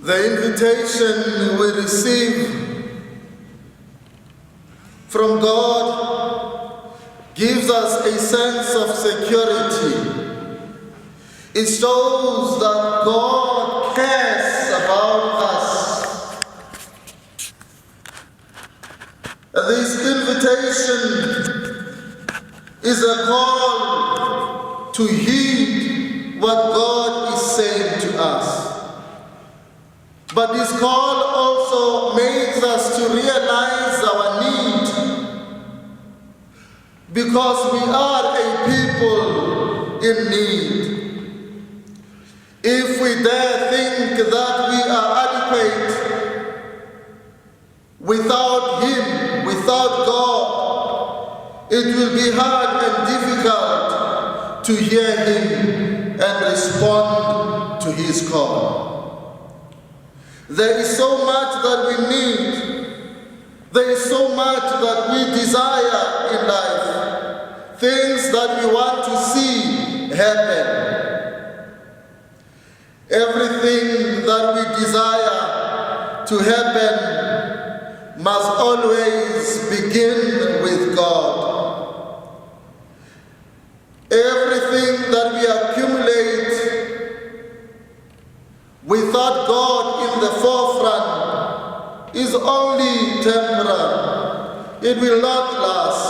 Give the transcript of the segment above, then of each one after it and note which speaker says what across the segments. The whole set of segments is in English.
Speaker 1: The invitation we receive from God gives us a sense of security. It shows that God cares about us. And this invitation is a call to heed what God is saying to us. But this call also makes us to realize our need, because we are a people in need. If we dare think that we are adequate without Him, without God, it will be hard and difficult to hear Him and respond to His call. There is so much that we need. There is so much that we desire in life. Things that we want to see happen. Everything that we desire to happen must always begin with God. Everything that we accumulate without God in the forefront is only temporary. It will not last.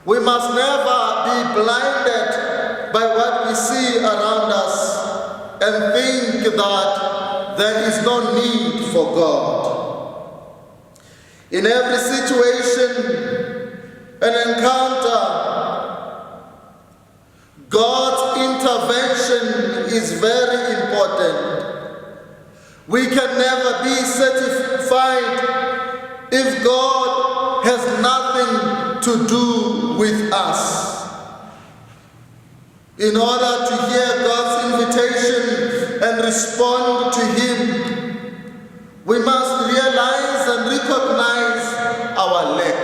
Speaker 1: We must never be blinded by what we see around us and think that there is no need for God. In every situation and encounter, God's intervention is very important. We can never be satisfied if God has nothing to do with us. In order to hear God's invitation and respond to Him, we must realize and recognize our lack.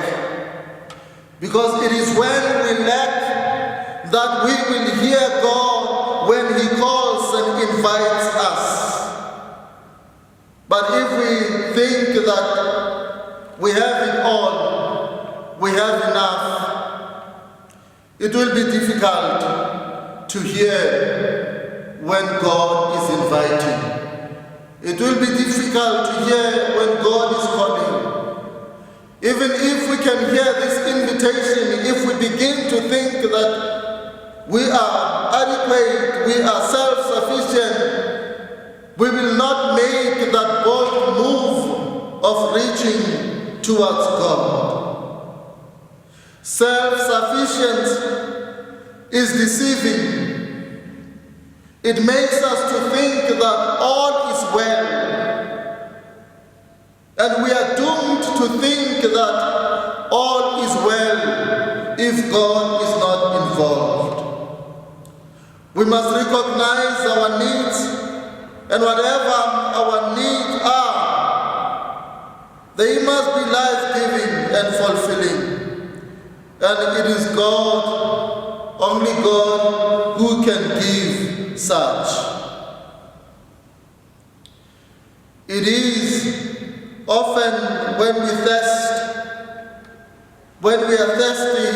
Speaker 1: Because it is when we lack that we will hear God when He calls and invites us. But if we think that we have it all, we have enough, it will be difficult to hear when God is inviting. It will be difficult to hear when God is calling. Even if we can hear this invitation, if we begin to think that we are adequate, we are self-sufficient, we will not make that bold move of reaching towards God. Self-sufficiency is deceiving. It makes us to think that all is well. And we are doomed to think that all is well if God is not involved. We must recognize our needs, and whatever our needs are, they must be life-giving and fulfilling. And it is God, only God, who can give such. It is often when we are thirsty,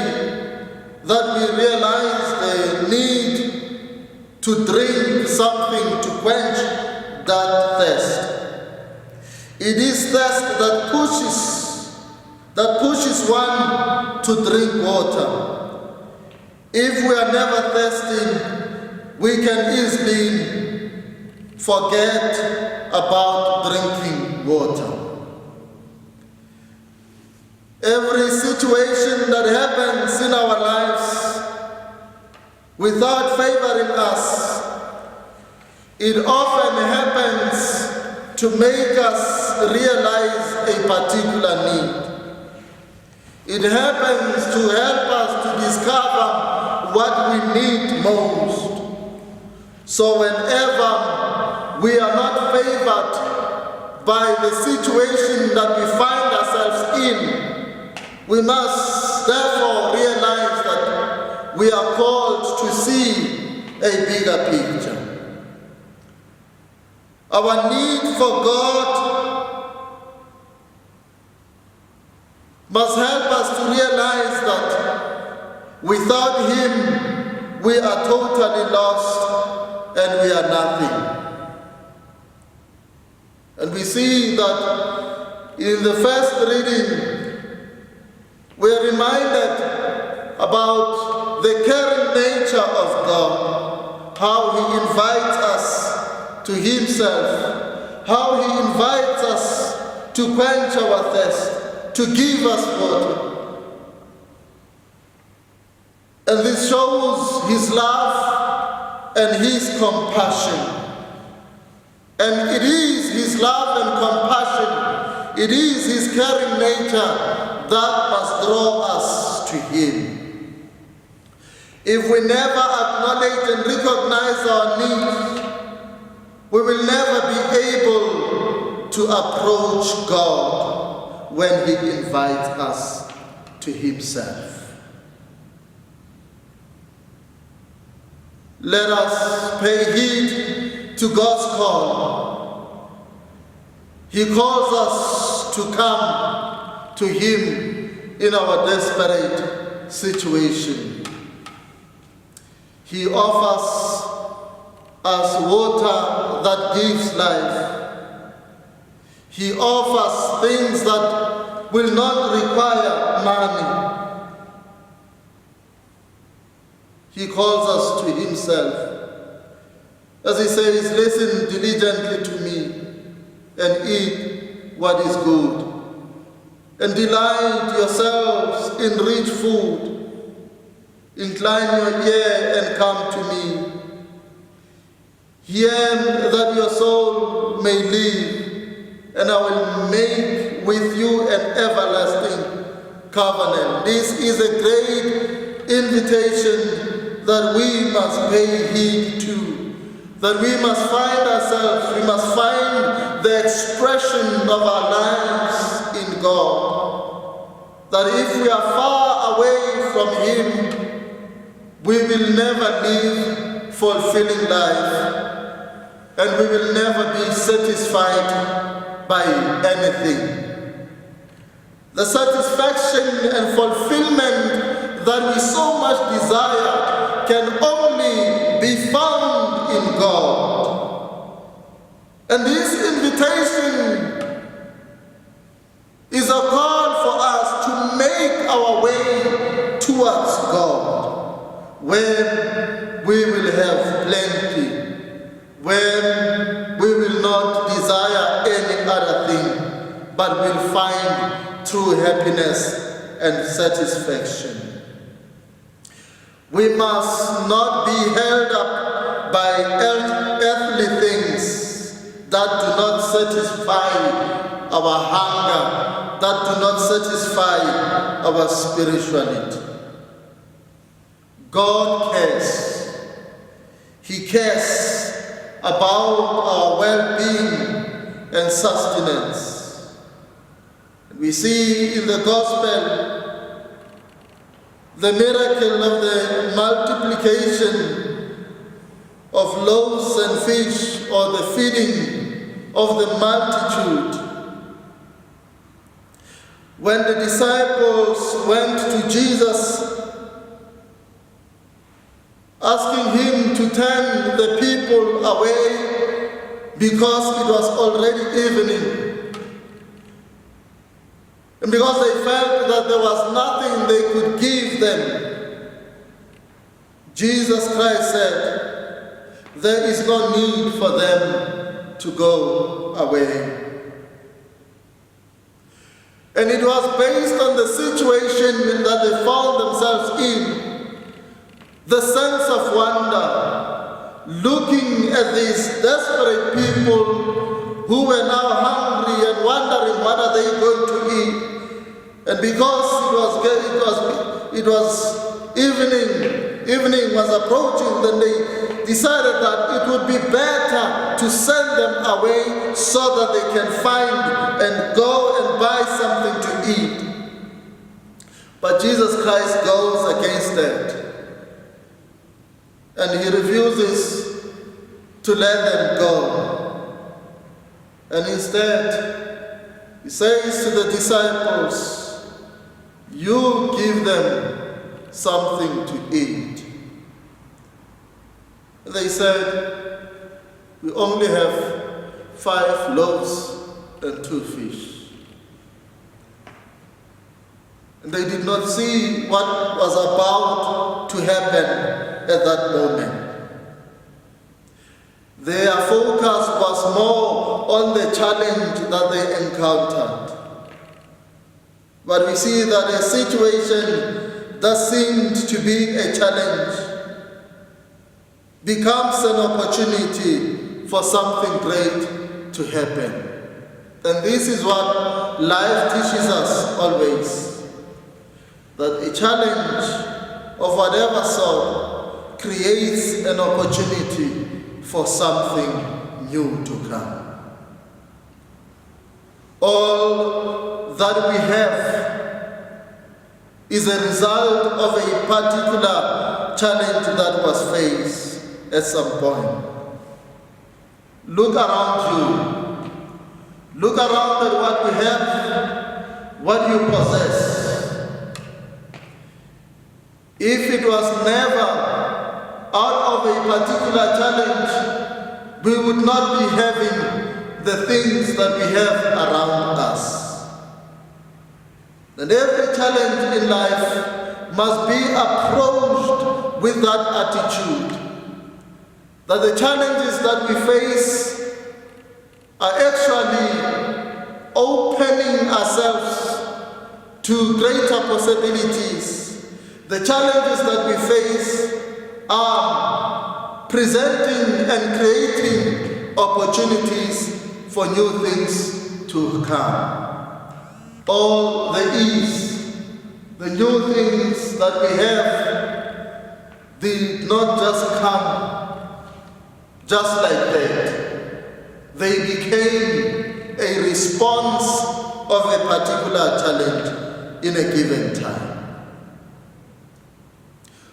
Speaker 1: that we realize the need to drink something to quench that thirst. It is thirst that pushes one to drink water. If we are never thirsty, we can easily forget about drinking water. Every situation that happens in our lives without favoring us, it often happens to make us realize a particular need. It happens to help us to discover what we need most. So whenever we are not favored by the situation that we find ourselves in, we must therefore realize that we are called to see a bigger picture. Our need for God must help us to realize that without Him, we are totally lost and we are nothing. And we see that in the first reading, we are reminded about the caring nature of God, how He invites us to Himself, how He invites us to quench our thirst, to give us water. And this shows His love and His compassion. And it is His love and compassion, it is His caring nature that must draw us to Him. If we never acknowledge and recognize our needs, we will never be able to approach God when He invites us to Himself. Let us pay heed to God's call. He calls us to come to Him in our desperate situation. He offers us water that gives life. He offers things that will not require money. He calls us to Himself. As He says, listen diligently to me and eat what is good. And delight yourselves in rich food. Incline your ear and come to me. Hear that your soul may live, and I will make with you an everlasting covenant. This is a great invitation that we must pay heed to, that we must find ourselves, we must find the expression of our lives in God. That if we are far away from Him, we will never live fulfilling life. And we will never be satisfied by anything. The satisfaction and fulfillment that we so much desire can only be found in God. And this invitation is a call for us to make our way towards God, where we will have plenty, when we will not desire any other thing, but will find true happiness and satisfaction. We must not be held up by earthly things that do not satisfy our hunger, that do not satisfy our spirituality. God cares. He cares about our well-being and sustenance. We see in the gospel the miracle of the multiplication of loaves and fish, or the feeding of the multitude. When the disciples went to Jesus asking Him to turn the people away because it was already evening, and because they felt that there was nothing they could give them, Jesus Christ said, there is no need for them to go away. And it was based on the situation that they found themselves in, the sense of wonder, looking at these desperate people who were now hungry and wondering what are they going to eat. And because it was evening was approaching, then they decided that it would be better to send them away so that they can find and go and buy something to eat. But Jesus Christ goes against that. And He refuses to let them go. And instead, he says to the disciples, you give them something to eat. And they said, we only have 5 loaves and 2 fish. And they did not see what was about to happen at that moment. Their focus was more on the challenge that they encountered. But we see that a situation that seemed to be a challenge becomes an opportunity for something great to happen. And this is what life teaches us always. That a challenge of whatever sort creates an opportunity for something new to come. All that we have is a result of a particular challenge that was faced at some point. Look around you. Look around at what we have, what you possess. If it was never out of a particular challenge, we would not be having the things that we have around us. And every challenge in life must be approached with that attitude, that the challenges that we face are actually opening ourselves to greater possibilities. The challenges that we face are presenting and creating opportunities for new things to come. All the ease, the new things that we have did not just come just like that. They became a response of a particular challenge in a given time.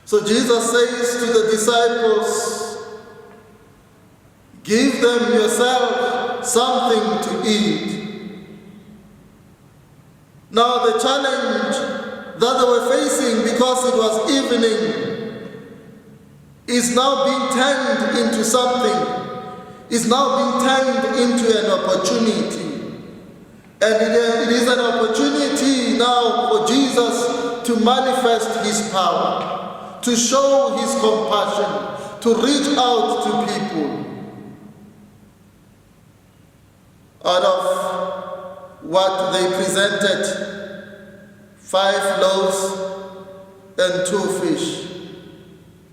Speaker 1: So Jesus says to the disciples, give them yourself something to eat. Now the challenge that they were facing, because it was evening, is now being turned into something, is now being turned into an opportunity. And it is an opportunity now for Jesus to manifest his power, to show his compassion, to reach out to people. Out of what they presented, 5 loaves and 2 fish,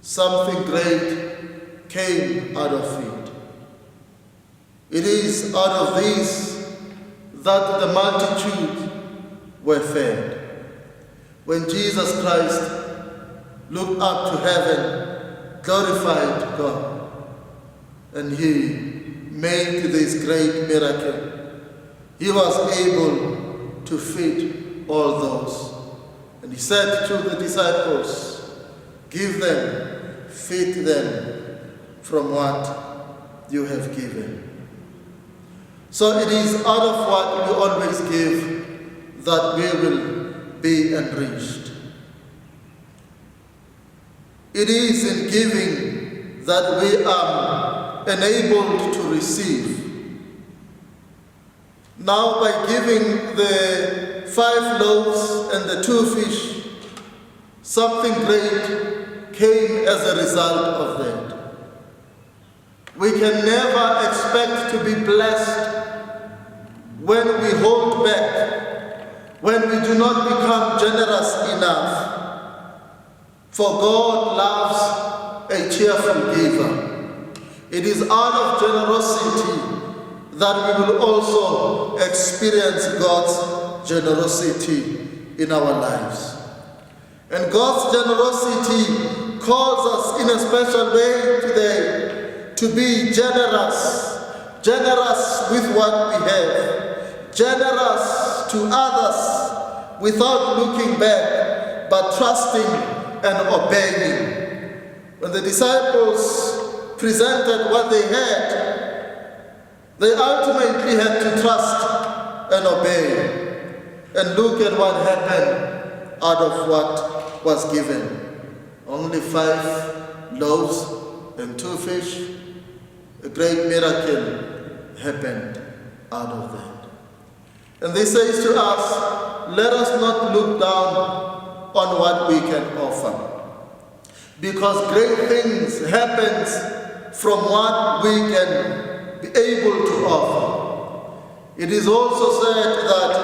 Speaker 1: something great came out of it. It is out of these that the multitude were fed. When Jesus Christ looked up to heaven, glorified God, and he made this great miracle. He was able to feed all those. And he said to the disciples, give them, feed them from what you have given. So it is out of what we always give that we will be enriched. It is in giving that we are enabled to receive. Now, by giving the 5 loaves and the 2 fish, something great came as a result of that. We can never expect to be blessed when we hold back, when we do not become generous enough. For God loves a cheerful giver. It is out of generosity that we will also experience God's generosity in our lives. And God's generosity calls us in a special way today to be generous, generous with what we have, generous to others without looking back, but trusting and obeying. When the disciples presented what they had, They ultimately had to trust and obey. And look at what happened out of what was given. Only 5 loaves and 2 fish. A great miracle happened out of that. And this says to us, let us not look down on what we can offer. Because great things happen from what we can be able to offer. It is also said that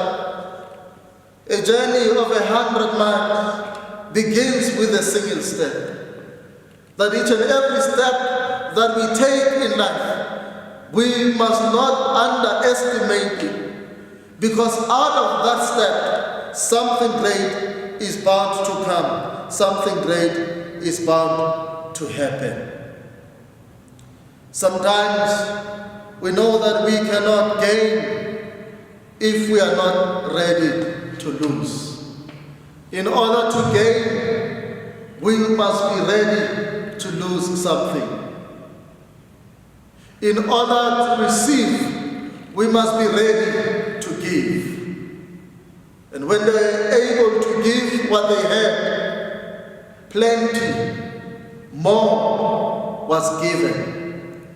Speaker 1: a journey of 100 miles begins with a single step. That each and every step that we take in life, we must not underestimate it. Because out of that step, something great is bound to come. Something great is bound to happen. Sometimes we know that we cannot gain if we are not ready to lose. In order to gain, we must be ready to lose something. In order to receive, we must be ready to give. And when they were able to give what they had, plenty, more was given.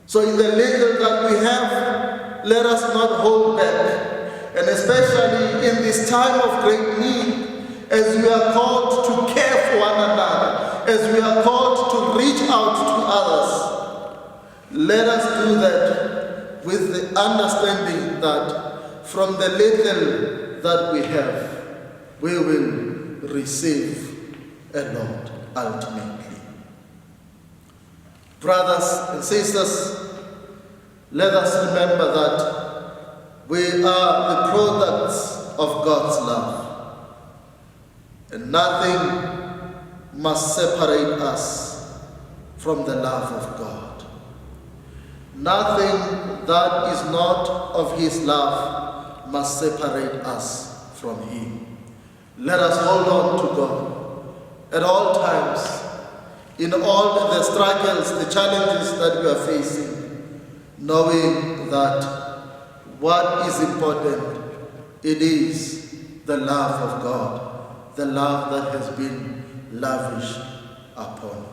Speaker 1: So in the little that we have, let us not hold back. And especially in this time of great need, as we are called to care for one another, as we are called to reach out to others, let us do that with the understanding that from the little that we have, we will receive a lot ultimately. Brothers and sisters, let us remember that we are the products of God's love, and nothing must separate us from the love of God. Nothing that is not of His love must separate us from Him. Let us hold on to God at all times, in all the struggles, the challenges that we are facing, knowing that what is important, it is the love of God, the love that has been lavished upon us.